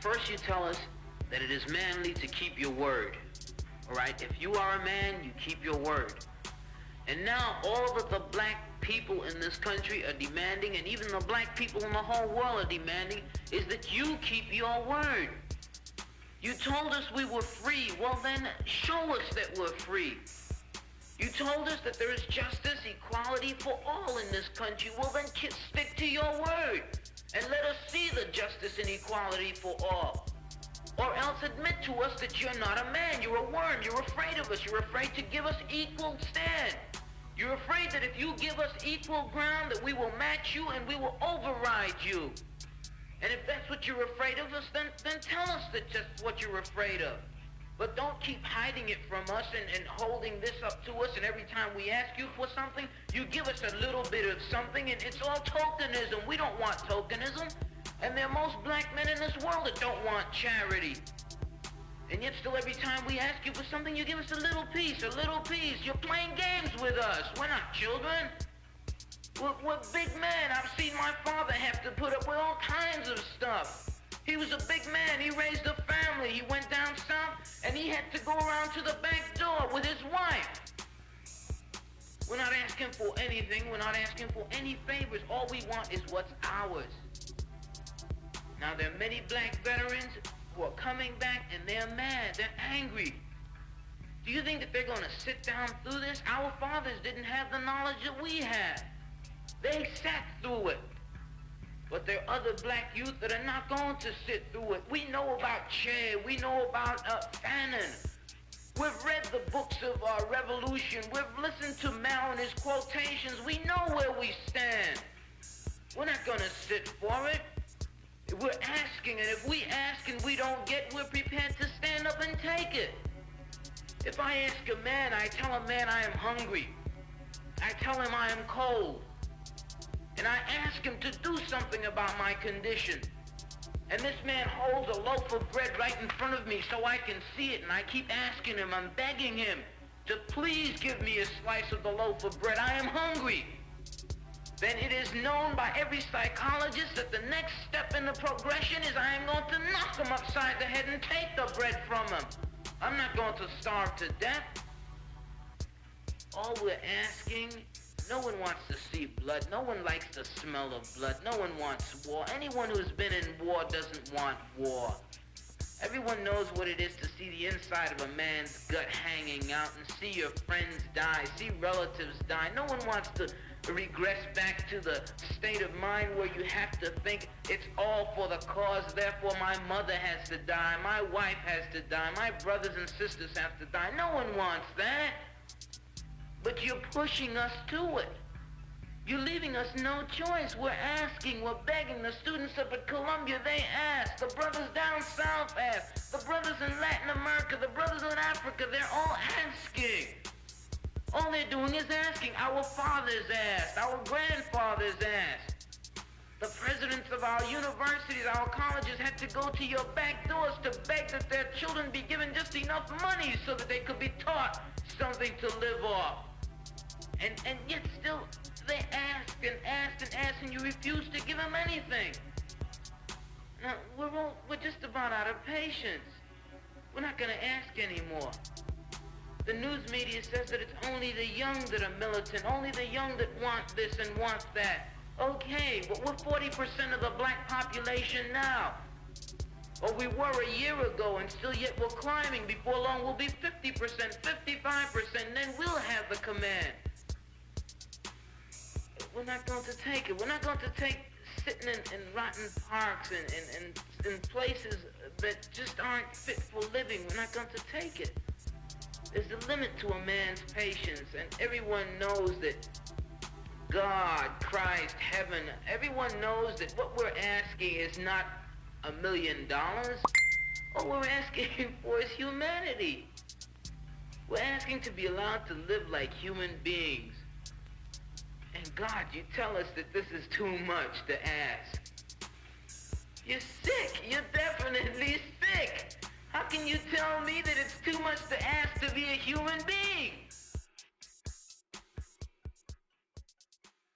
First you tell us that it is manly to keep your word. All right? If you are a man, you keep your word. And now all of the black people in this country are demanding, and even the black people in the whole world are demanding, is that you keep your word. You told us we were free. Well then, show us that we're free. You told us that there is justice, equality for all in this country. Well then, stick to your word and let us see the justice and equality for all. Or else admit to us that you're not a man, you're a worm, you're afraid of us, you're afraid to give us equal stand. You're afraid that if you give us equal ground, that we will match you and we will override you. And if that's what you're afraid of us, then tell us that's what you're afraid of. But don't keep hiding it from us and holding this up to us, and every time we ask you for something, you give us a little bit of something, and it's all tokenism. We don't want tokenism. And there are most black men in this world that don't want charity. And yet still every time we ask you for something, you give us a little piece, a little piece. You're playing games with us. We're not children. We're big men. I've seen my father have to put up with all kinds of stuff. He was a big man. He raised a family. He went down south, and he had to go around to the back door with his wife. We're not asking for anything. We're not asking for any favors. All we want is what's ours. Now, there are many black veterans who are coming back, and they're mad. They're angry. Do you think that they're going to sit down through this? Our fathers didn't have the knowledge that we had. They sat through it. But there are other black youth that are not going to sit through it. We know about Che. We know about Fanon. We've read the books of Revolution. We've listened to Mao and his quotations. We know where we stand. We're not going to sit for it. We're asking, and if we ask and we don't get, we're prepared to stand up and take it. If I ask a man, I tell a man I am hungry. I tell him I am cold. And I ask him to do something about my condition. And this man holds a loaf of bread right in front of me so I can see it, and I keep asking him, I'm begging him to please give me a slice of the loaf of bread. I am hungry. Then it is known by every psychologist that the next step in the progression is I am going to knock him upside the head and take the bread from him. I'm not going to starve to death. All we're asking, no one wants to see blood. No one likes the smell of blood. No one wants war. Anyone who's been in war doesn't want war. Everyone knows what it is to see the inside of a man's gut hanging out and see your friends die, see relatives die. No one wants to regress back to the state of mind where you have to think it's all for the cause, therefore my mother has to die, my wife has to die, my brothers and sisters have to die. No one wants that. But you're pushing us to it. You're leaving us no choice. We're asking, we're begging. The students up at Columbia, they ask. The brothers down south ask. The brothers in Latin America, the brothers in Africa, they're all asking. All they're doing is asking. Our fathers asked. Our grandfathers asked. The presidents of our universities, our colleges had to go to your back doors to beg that their children be given just enough money so that they could be taught something to live off. And yet still, they ask and ask and ask, and you refuse to give them anything. Now, we're just about out of patience. We're not going to ask anymore. The news media says that it's only the young that are militant, only the young that want this and want that. Okay, but we're 40% of the black population now. Or we were a year ago, and still yet we're climbing. Before long, we'll be 50%, 55%, and then we'll have the command. We're not going to take it. We're not going to take sitting in rotten parks and in places that just aren't fit for living. We're not going to take it. There's a limit to a man's patience, and everyone knows that God, Christ, heaven, everyone knows that what we're asking is not $1 million. All we're asking for is humanity. We're asking to be allowed to live like human beings. And God, you tell us that this is too much to ask. You're sick. You're definitely sick. How can you tell me that it's too much to ask to be a human being?